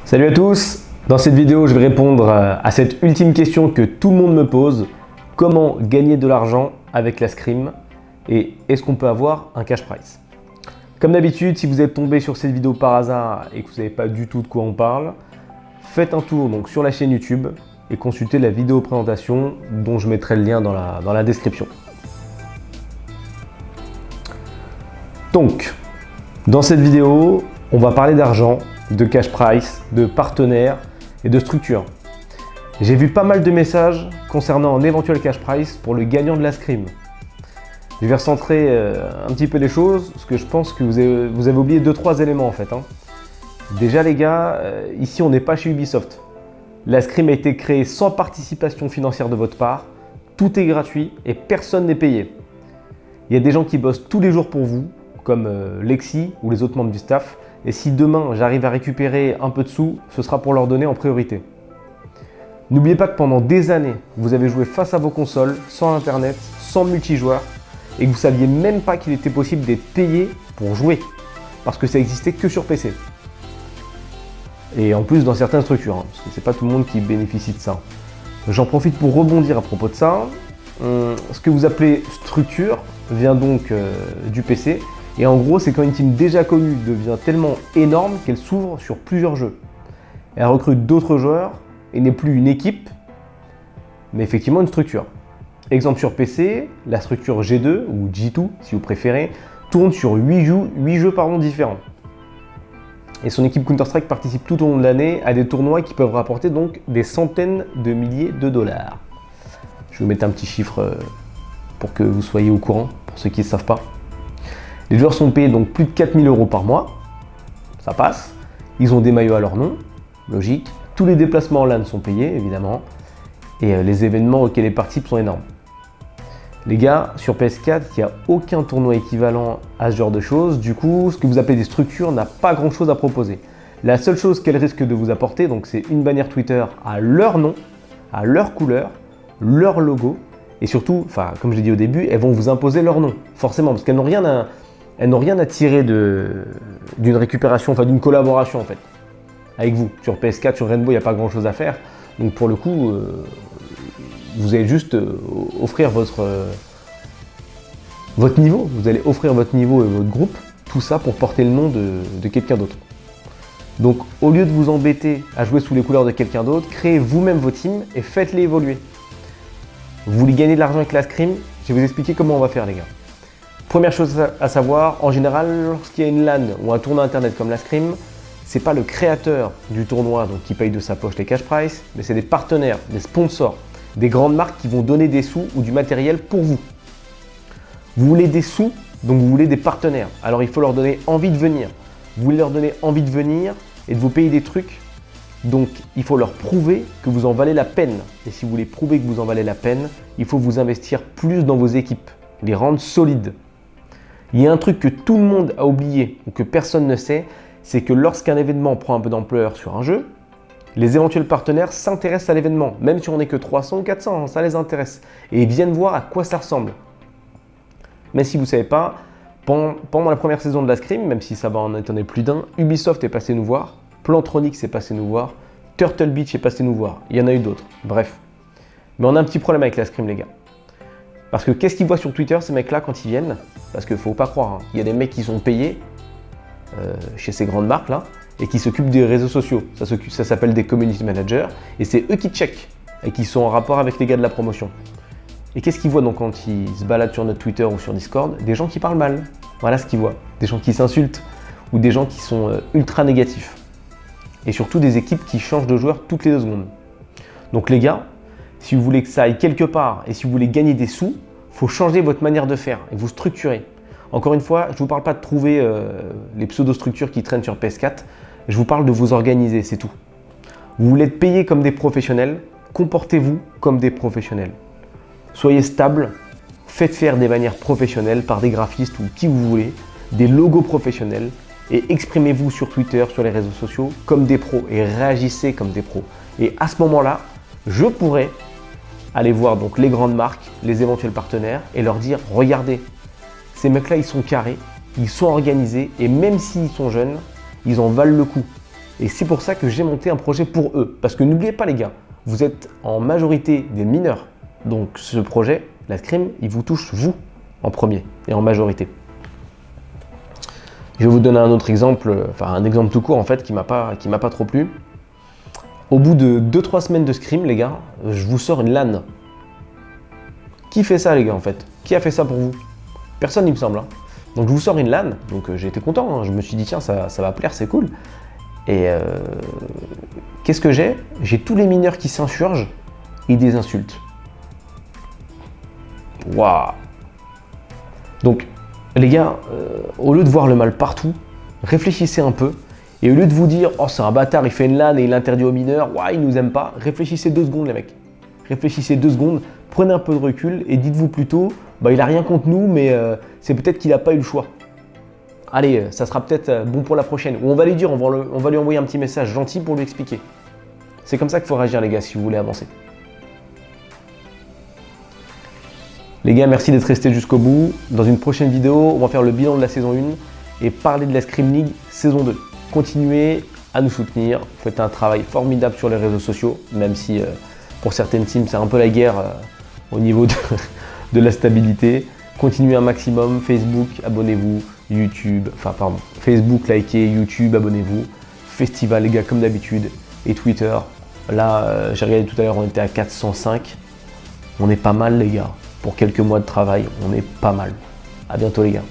Salut à tous! Dans cette vidéo, je vais répondre à cette ultime question que tout le monde me pose. Comment gagner de l'argent avec la Scream? Et est-ce qu'on peut avoir un cash price? Comme d'habitude, si vous êtes tombé sur cette vidéo par hasard et que vous ne savez pas du tout de quoi on parle, faites un tour donc sur la chaîne YouTube et consultez la vidéo présentation dont je mettrai le lien dans la description. Donc, dans cette vidéo, on va parler d'argent, de cash price, de partenaires et de structure. J'ai vu pas mal de messages concernant un éventuel cash price pour le gagnant de la Scream. Je vais recentrer un petit peu les choses, parce que je pense que vous avez oublié 2-3 éléments en fait. Déjà les gars, ici on n'est pas chez Ubisoft. La Scream a été créée sans participation financière de votre part, tout est gratuit et personne n'est payé. Il y a des gens qui bossent tous les jours pour vous, comme Lexi ou les autres membres du staff, et si demain j'arrive à récupérer un peu de sous, ce sera pour leur donner en priorité. N'oubliez pas que pendant des années, vous avez joué face à vos consoles, sans internet, sans multijoueur, et que vous ne saviez même pas qu'il était possible d'être payé pour jouer, parce que ça n'existait que sur PC. Et en plus dans certaines structures, parce que c'est pas tout le monde qui bénéficie de ça. J'en profite pour rebondir à propos de ça. Ce que vous appelez structure vient donc du PC, et en gros c'est quand une team déjà connue devient tellement énorme qu'elle s'ouvre sur plusieurs jeux. Elle recrute d'autres joueurs et n'est plus une équipe, mais effectivement une structure. Exemple sur PC, la structure G2 ou G2 si vous préférez, tourne sur 8 jeux différents. Et son équipe Counter-Strike participe tout au long de l'année à des tournois qui peuvent rapporter donc des centaines de milliers de dollars. Je vais vous mettre un petit chiffre pour que vous soyez au courant, pour ceux qui ne savent pas. Les joueurs sont payés donc plus de 4 000 € par mois, ça passe. Ils ont des maillots à leur nom, logique. Tous les déplacements en LAN sont payés, évidemment. Et les événements auxquels ils participent sont énormes. Les gars, sur PS4, il n'y a aucun tournoi équivalent à ce genre de choses. Du coup, ce que vous appelez des structures n'a pas grand-chose à proposer. La seule chose qu'elles risquent de vous apporter, donc, c'est une bannière Twitter à leur nom, à leur couleur, leur logo. Et surtout, comme je l'ai dit au début, elles vont vous imposer leur nom, forcément, parce qu'elles n'ont rien à tirer d'une récupération, d'une collaboration en fait, avec vous. Sur PS4, sur Rainbow, il n'y a pas grand chose à faire. Donc pour le coup, vous allez juste offrir votre niveau. Vous allez offrir votre niveau et votre groupe, tout ça pour porter le nom de quelqu'un d'autre. Donc au lieu de vous embêter à jouer sous les couleurs de quelqu'un d'autre, créez vous-même vos teams et faites-les évoluer. Vous voulez gagner de l'argent avec la Scream? Je vais vous expliquer comment on va faire les gars. Première chose à savoir, en général, lorsqu'il y a une LAN ou un tournoi internet comme la Scream, c'est pas le créateur du tournoi donc, qui paye de sa poche les cash price, mais c'est des partenaires, des sponsors, des grandes marques qui vont donner des sous ou du matériel pour vous. Vous voulez des sous, donc vous voulez des partenaires. Alors il faut leur donner envie de venir. Vous voulez leur donner envie de venir et de vous payer des trucs. Donc il faut leur prouver que vous en valez la peine. Et si vous voulez prouver que vous en valez la peine, il faut vous investir plus dans vos équipes, les rendre solides. Il y a un truc que tout le monde a oublié ou que personne ne sait, c'est que lorsqu'un événement prend un peu d'ampleur sur un jeu, les éventuels partenaires s'intéressent à l'événement. Même si on n'est que 300 ou 400, ça les intéresse. Et ils viennent voir à quoi ça ressemble. Mais si vous ne savez pas, pendant la première saison de la Scream, même si ça va en étonner plus d'un, Ubisoft est passé nous voir, Plantronics est passé nous voir, Turtle Beach est passé nous voir. Il y en a eu d'autres, bref. Mais on a un petit problème avec la Scream les gars. Parce que qu'est-ce qu'ils voient sur Twitter ces mecs-là quand ils viennent? Parce qu'il ne faut pas croire, il y a des mecs qui sont payés chez ces grandes marques là et qui s'occupent des réseaux sociaux. Ça s'appelle des community managers et c'est eux qui checkent et qui sont en rapport avec les gars de la promotion. Et qu'est-ce qu'ils voient donc quand ils se baladent sur notre Twitter ou sur Discord? Des gens qui parlent mal. Voilà ce qu'ils voient. Des gens qui s'insultent ou des gens qui sont ultra négatifs. Et surtout des équipes qui changent de joueurs toutes les 2 secondes. Donc les gars, si vous voulez que ça aille quelque part et si vous voulez gagner des sous, il faut changer votre manière de faire et vous structurer. Encore une fois, je ne vous parle pas de trouver les pseudo-structures qui traînent sur PS4, je vous parle de vous organiser, c'est tout. Vous voulez être payé comme des professionnels, comportez-vous comme des professionnels. Soyez stable, faites faire des manières professionnelles par des graphistes ou qui vous voulez, des logos professionnels et exprimez-vous sur Twitter, sur les réseaux sociaux comme des pros et réagissez comme des pros. Et à ce moment-là, je pourrais aller voir donc les grandes marques, les éventuels partenaires et leur dire « Regardez, ces mecs-là, ils sont carrés, ils sont organisés et même s'ils sont jeunes, ils en valent le coup. Et c'est pour ça que j'ai monté un projet pour eux. Parce que n'oubliez pas les gars, vous êtes en majorité des mineurs. Donc ce projet, la Scrim, il vous touche vous en premier et en majorité. Je vais vous donner un autre exemple, enfin un exemple tout court en fait qui m'a pas trop plu. Au bout de 2-3 semaines de Scrim les gars, je vous sors une LAN. Qui fait ça les gars en fait? Qui a fait ça pour vous? Personne il me semble. Hein. Donc je vous sors une LAN, donc j'ai été content, hein. Je me suis dit tiens ça va plaire, c'est cool. Et qu'est-ce que j'ai? J'ai tous les mineurs qui s'insurgent et des insultes. Waouh! Donc les gars, au lieu de voir le mal partout, réfléchissez un peu. Et au lieu de vous dire oh c'est un bâtard, il fait une LAN et il interdit aux mineurs, ouais il nous aime pas, réfléchissez 2 secondes les mecs. Réfléchissez 2 secondes, prenez un peu de recul et dites-vous plutôt bah il a rien contre nous mais c'est peut-être qu'il n'a pas eu le choix. Allez, ça sera peut-être bon pour la prochaine. Ou on va lui dire, on va lui envoyer un petit message gentil pour lui expliquer. C'est comme ça qu'il faut réagir les gars si vous voulez avancer. Les gars, merci d'être restés jusqu'au bout. Dans une prochaine vidéo, on va faire le bilan de la saison 1 et parler de la Scrim League saison 2. Continuez à nous soutenir. Vous faites un travail formidable sur les réseaux sociaux, même si pour certaines teams, c'est un peu la guerre au niveau de la stabilité. Continuez un maximum. Facebook, abonnez-vous. YouTube, Facebook, likez. YouTube, abonnez-vous. Festival, les gars, comme d'habitude. Et Twitter. Là, j'ai regardé tout à l'heure, on était à 405. On est pas mal, les gars. Pour quelques mois de travail, on est pas mal. À bientôt, les gars.